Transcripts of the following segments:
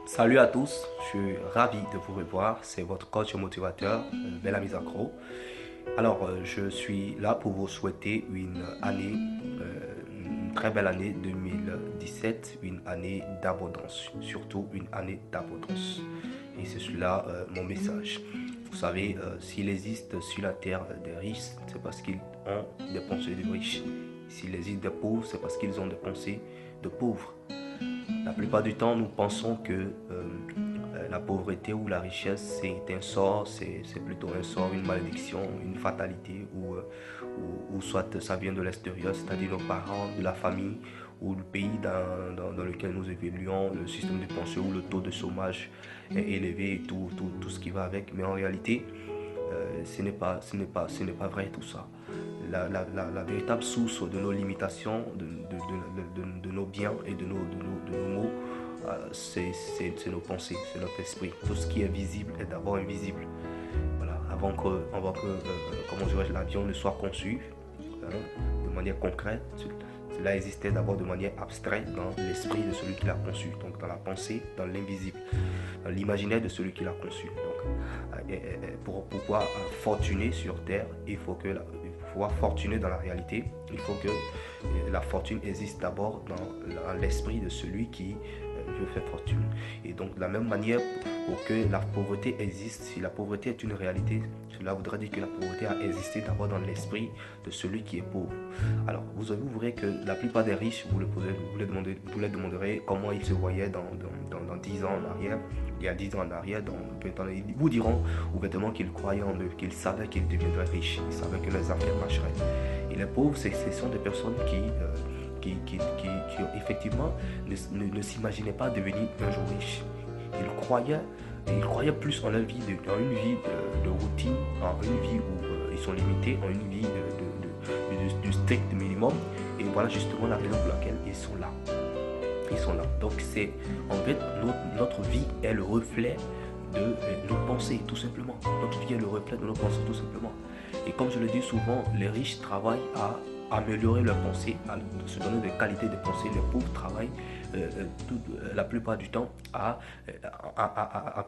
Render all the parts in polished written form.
Salut à tous, je suis ravi de vous revoir. C'est votre coach motivateur, Bellamy Zakro. Je suis là pour vous souhaiter une année, une très belle année 2017, une année d'abondance, surtout une année d'abondance. Et c'est cela mon message. Vous savez, s'il existe sur la terre des riches, c'est parce qu'ils ont des pensées de riches. S'il existe des pauvres, c'est parce qu'ils ont des pensées de pauvres. La plupart du temps, nous pensons que la pauvreté ou la richesse, c'est un sort, c'est plutôt un sort, une malédiction, une fatalité, ou soit ça vient de l'extérieur, c'est-à-dire nos parents, de la famille, ou le pays dans lequel nous évoluons, le système de pensée où le taux de chômage est élevé et tout ce qui va avec. Mais en réalité, ce n'est pas vrai tout ça. La véritable source de nos limitations, de nos biens et de nos maux, c'est nos pensées, c'est notre esprit. Tout ce qui est visible est d'abord invisible. Voilà, avant que comment dirais-je, l'avion ne soit conçu hein, de manière concrète, cela existait d'abord de manière abstraite dans l'esprit de celui qui l'a conçu, donc dans la pensée, dans l'invisible, dans l'imaginaire de celui qui l'a conçu. Donc, pour pouvoir fortuner sur Terre, il faut que pour pouvoir fortuner dans la réalité, il faut que la fortune existe d'abord dans l'esprit de celui qui veut faire fortune. Et donc de la même manière, pour que la pauvreté existe, si la pauvreté est une réalité, cela voudrait dire que la pauvreté a existé d'abord dans l'esprit de celui qui est pauvre. Alors vous verrez que la plupart des riches, vous les demanderez comment ils se voyaient dans 10 ans en arrière. Il y a 10 ans en arrière, ils vous diront ouvertement qu'ils croyaient en eux, qu'ils savaient qu'ils deviendraient riches, ils savaient que leurs affaires marcheraient. Et les pauvres, ce sont des personnes qui effectivement ne s'imaginaient pas devenir un jour riches. Ils croyaient plus en leur vie, en une vie de routine, en une vie où ils sont limités, en une vie du strict minimum. Et voilà justement la raison pour laquelle ils sont là. Ils sont là. Donc c'est en fait notre vie est le reflet de nos pensées tout simplement. Notre vie est le reflet de nos pensées tout simplement. Et comme je le dis souvent, les riches travaillent à améliorer leurs pensées, à se donner des qualités de pensée. Les pauvres travaillent la plupart du temps à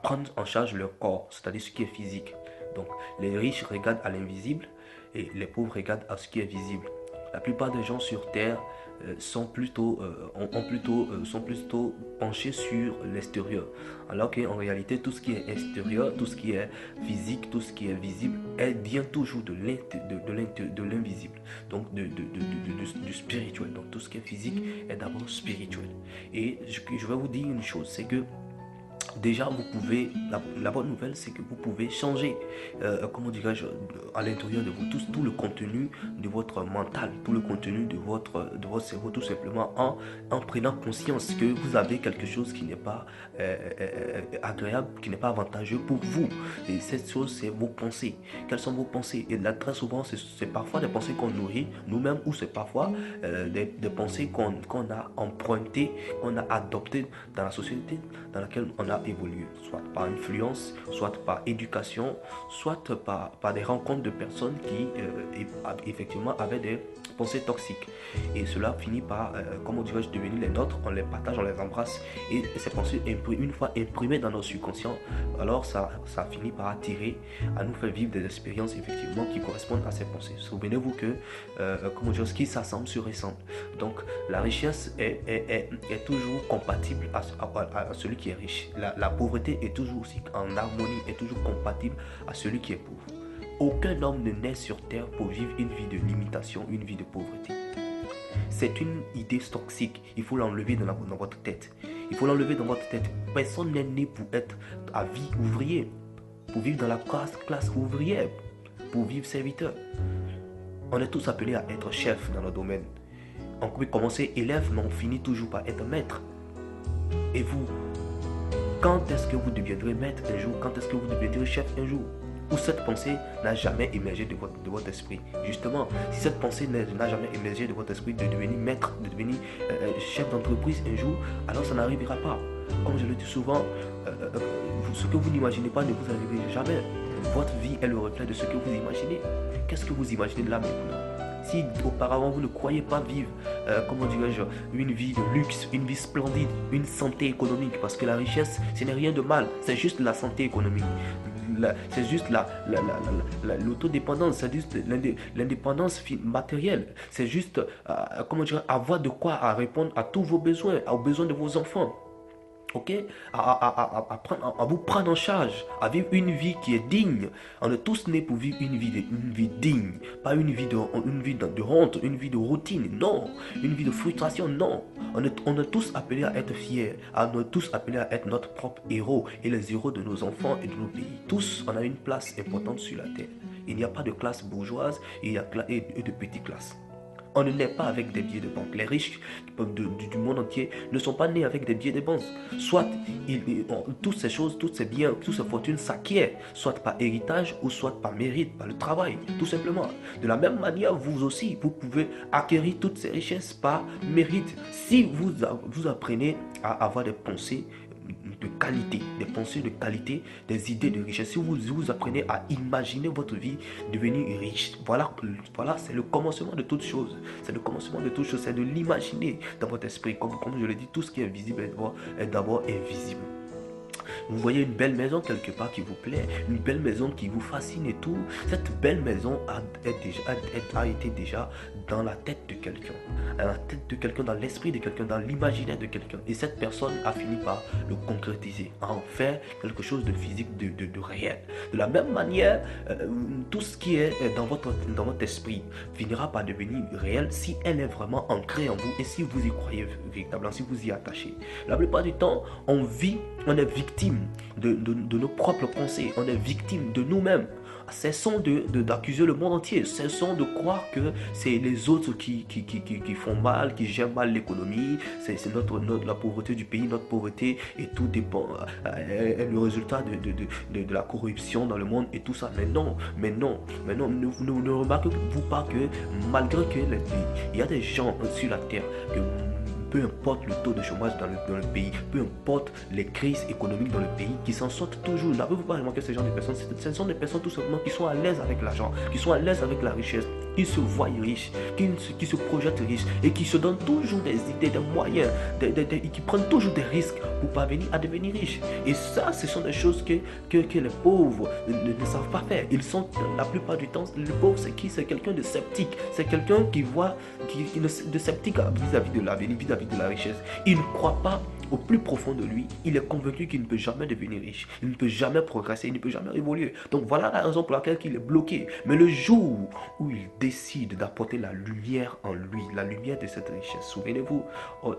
prendre en charge leur corps, c'est-à-dire ce qui est physique. Donc les riches regardent à l'invisible et les pauvres regardent à ce qui est visible. La plupart des gens sur Terre sont plutôt penchés sur l'extérieur. Alors qu'en réalité, tout ce qui est extérieur, tout ce qui est physique, tout ce qui est visible, elle vient toujours de l'invisible, donc du spirituel. Donc tout ce qui est physique est d'abord spirituel. Et je vais vous dire une chose, c'est que déjà vous pouvez, la bonne nouvelle c'est que vous pouvez changer comment dirais-je, à l'intérieur de vous tout le contenu de votre mental, tout le contenu de votre cerveau, tout simplement en prenant conscience que vous avez quelque chose qui n'est pas agréable, qui n'est pas avantageux pour vous. Et cette chose, c'est vos pensées. Quelles sont vos pensées? Et là très souvent c'est parfois des pensées qu'on nourrit nous-mêmes, ou c'est parfois des pensées qu'on a empruntées, qu'on a adoptées dans la société dans laquelle on a évolué, soit par influence, soit par éducation, soit par des rencontres de personnes qui effectivement avaient des pensées toxiques. Et cela finit par, comment dirais-je, devenir les nôtres, on les partage, on les embrasse, et ces pensées, une fois imprimées dans nos subconscients, alors ça finit par attirer, à nous faire vivre des expériences effectivement qui correspondent à ces pensées. Souvenez-vous que, comment dire, ce qui s'assemble se ressemble. Donc la richesse est toujours compatible à celui qui est riche. La pauvreté est toujours aussi en harmonie, est toujours compatible à celui qui est pauvre. Aucun homme ne naît sur terre pour vivre une vie de limitation, une vie de pauvreté. C'est une idée toxique. Il faut l'enlever dans votre tête. Il faut l'enlever dans votre tête. Personne n'est né pour être à vie ouvrier, pour vivre dans la classe ouvrière, pour vivre serviteur. On est tous appelés à être chef dans notre domaine. On peut commencer élève, mais on finit toujours par être maître. Et vous, quand est-ce que vous deviendrez maître un jour? Quand est-ce que vous deviendrez chef un jour? Ou cette pensée n'a jamais émergé de votre esprit? Justement, si cette pensée n'a jamais émergé de votre esprit de devenir maître, de devenir chef d'entreprise un jour, alors ça n'arrivera pas. Comme je le dis souvent, ce que vous n'imaginez pas ne vous arrivera jamais. Votre vie est le reflet de ce que vous imaginez. Qu'est-ce que vous imaginez de là maintenant? Si auparavant vous ne croyez pas vivre, comment dirais-je, une vie de luxe, une vie splendide, une santé économique, parce que la richesse, ce n'est rien de mal, c'est juste la santé économique. C'est juste l'autodépendance, c'est juste l'indépendance matérielle. C'est juste, comment dire, avoir de quoi à répondre à tous vos besoins, aux besoins de vos enfants. Ok, à vous prendre en charge, à vivre une vie qui est digne. On est tous nés pour vivre une vie digne, pas une vie de honte, une vie de routine, non, une vie de frustration, non. On est tous appelés à être fiers, on est tous appelés à être notre propre héros et les héros de nos enfants et de nos pays. Tous, on a une place importante sur la terre. Il n'y a pas de classe bourgeoise et de petites classes. On ne naît pas avec des billets de banque. Les riches du monde entier ne sont pas nés avec des billets de banque. Soit toutes ces choses, tous ces biens, toutes ces fortunes s'acquièrent, soit par héritage ou soit par mérite, par le travail, tout simplement. De la même manière, vous aussi, vous pouvez acquérir toutes ces richesses par mérite. Si vous apprenez à avoir des pensées de qualité, des pensées de qualité, des idées de richesse. Si vous apprenez à imaginer votre vie devenir riche, voilà c'est le commencement de toute chose. C'est le commencement de toute chose, c'est de l'imaginer dans votre esprit. Comme je l'ai dit, tout ce qui est visible est d'abord invisible. Vous voyez une belle maison quelque part qui vous plaît, une belle maison qui vous fascine et tout. Cette belle maison a été déjà dans la tête de quelqu'un. Dans la tête de quelqu'un, dans l'esprit de quelqu'un, dans l'imaginaire de quelqu'un. Et cette personne a fini par le concrétiser, à en faire quelque chose de physique, de réel. De la même manière, tout ce qui est dans votre esprit finira par devenir réel si elle est vraiment ancrée en vous et si vous y croyez véritablement, si vous y attachez. La plupart du temps, on est victime de nos propres pensées, on est victime de nous-mêmes. Cessons d'accuser le monde entier, cessons de croire que c'est les autres qui font mal, qui gèrent mal l'économie, c'est la pauvreté du pays, notre pauvreté, et tout dépend, le résultat de la corruption dans le monde et tout ça. Mais non, ne remarquez-vous pas que malgré que il y a des gens sur la terre que peu importe le taux de chômage dans le pays, peu importe les crises économiques dans le pays, qui s'en sortent toujours. N'avez-vous pas remarqué ces gens de personnes? Ce sont des personnes tout simplement qui sont à l'aise avec l'argent, qui sont à l'aise avec la richesse, qui se voient riches, qui se projettent riches et qui se donnent toujours des idées, des moyens, et qui prennent toujours des risques pour parvenir à devenir riches. Et ça, ce sont des choses que les pauvres ne savent pas faire. Ils sont, la plupart du temps, le pauvre, c'est qui? C'est quelqu'un de sceptique. C'est quelqu'un qui voit, de sceptique vis-à-vis de l'avenir, vis-à-vis de la richesse. Il ne croit pas au plus profond de lui. Il est convaincu qu'il ne peut jamais devenir riche. Il ne peut jamais progresser. Il ne peut jamais évoluer. Donc voilà la raison pour laquelle il est bloqué. Mais le jour où il décide d'apporter la lumière en lui, la lumière de cette richesse, souvenez-vous,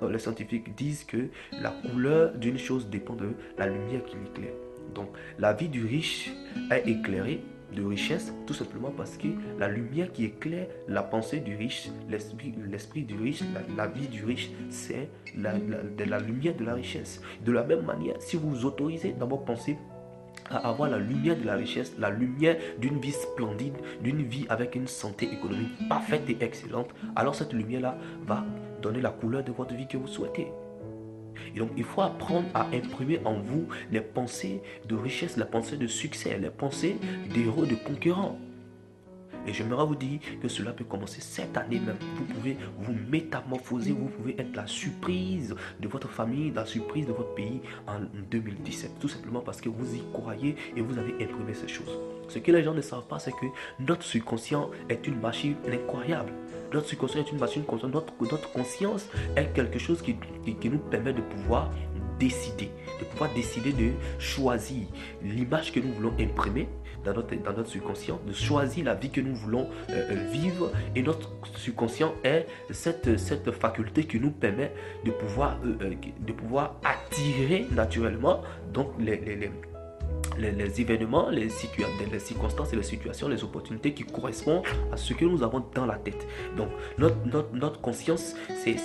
les scientifiques disent que la couleur d'une chose dépend de la lumière qui l'éclaire. Donc la vie du riche est éclairée de richesse, tout simplement parce que la lumière qui éclaire la pensée du riche, l'esprit du riche, la vie du riche, c'est la lumière de la richesse. De la même manière, si vous vous autorisez dans vos pensées à avoir la lumière de la richesse, la lumière d'une vie splendide, d'une vie avec une santé économique parfaite et excellente, alors cette lumière-là va donner la couleur de votre vie que vous souhaitez. Et donc, il faut apprendre à imprimer en vous les pensées de richesse, les pensées de succès, les pensées d'héros, de conquérants. Et j'aimerais vous dire que cela peut commencer cette année même. Vous pouvez vous métamorphoser, vous pouvez être la surprise de votre famille, la surprise de votre pays en 2017. Tout simplement parce que vous y croyez et vous avez imprimé ces choses. Ce que les gens ne savent pas, c'est que notre subconscient est une machine incroyable. Notre subconscient est une machine consciente. Notre conscience est quelque chose qui nous permet de pouvoir décider de choisir l'image que nous voulons imprimer dans notre subconscient, de choisir la vie que nous voulons vivre. Et notre subconscient est cette faculté qui nous permet de pouvoir attirer naturellement donc les événements, les circonstances et les situations, les opportunités qui correspondent à ce que nous avons dans la tête. Donc notre conscience, c'est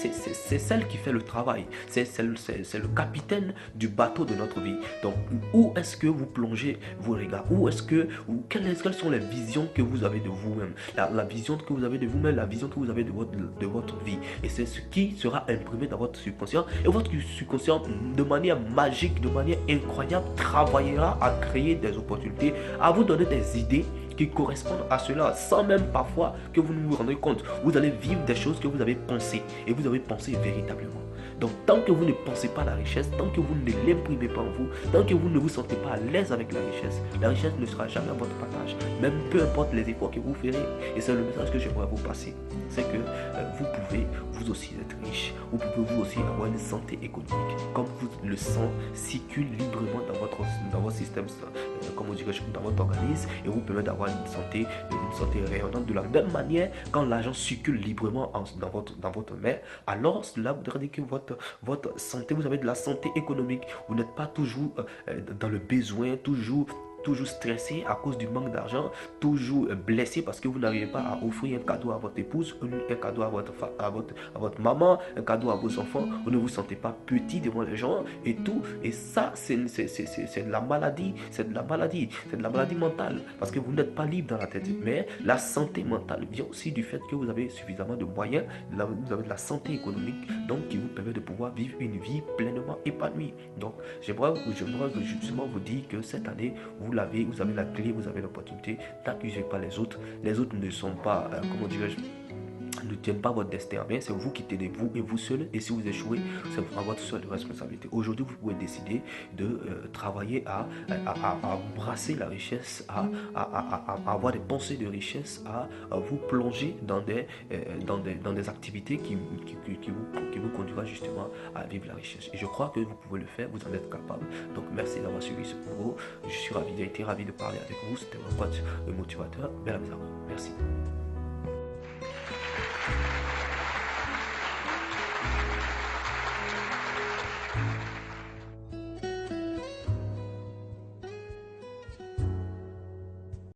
celle qui fait le travail. C'est le capitaine du bateau de notre vie. Donc où est-ce que vous plongez vos regards? Quelles sont les visions que vous avez de vous-même? La vision que vous avez de vous-même, la vision que vous avez de votre vie. Et c'est ce qui sera imprimé dans votre subconscient. Et votre subconscient, de manière magique, de manière incroyable, travaillera à créer des opportunités, à vous donner des idées qui correspondent à cela, sans même parfois que vous ne vous rendez compte. Vous allez vivre des choses que vous avez pensées, et vous avez pensé véritablement. Donc tant que vous ne pensez pas à la richesse, tant que vous ne l'imprimez pas en vous, tant que vous ne vous sentez pas à l'aise avec la richesse ne sera jamais à votre partage, même peu importe les efforts que vous ferez. Et c'est le message que j'aimerais vous passer, c'est que vous pouvez vous aussi être riche, vous pouvez vous aussi avoir une santé économique, comme le sang circule librement dans votre système, comme on dirait, dans votre organisme, et vous permet d'avoir une santé rayonnante. De la même manière, quand l'argent circule librement dans votre main, alors cela voudrait dire que votre santé, vous avez de la santé économique. Vous n'êtes pas toujours dans le besoin, toujours stressé à cause du manque d'argent, toujours blessé parce que vous n'arrivez pas à offrir un cadeau à votre épouse, un cadeau à votre maman, un cadeau à vos enfants. Vous ne vous sentez pas petit devant les gens et tout. Et ça, c'est de la maladie. C'est de la maladie mentale parce que vous n'êtes pas libre dans la tête. Mais la santé mentale vient aussi du fait que vous avez suffisamment de moyens, vous avez de la santé économique, donc qui vous permet de pouvoir vivre une vie pleinement épanouie. Donc, j'aimerais justement vous dire que cette année, vous avez la clé, vous avez l'opportunité. N'accusez pas les autres. Les autres ne sont pas, comment dirais-je, ne tiennent pas votre destin en main. C'est vous qui tenez vous et vous seul. Et si vous échouez, c'est à votre seule responsabilité. Aujourd'hui, vous pouvez décider de travailler à brasser la richesse, à avoir des pensées de richesse, à vous plonger dans des activités qui vous conduira justement à vivre la richesse. Et je crois que vous pouvez le faire, vous en êtes capable. Donc merci d'avoir suivi ce cours. Je suis ravi, j'ai été ravi de parler avec vous. C'était mon coach, le motivateur. Belle amis. Merci.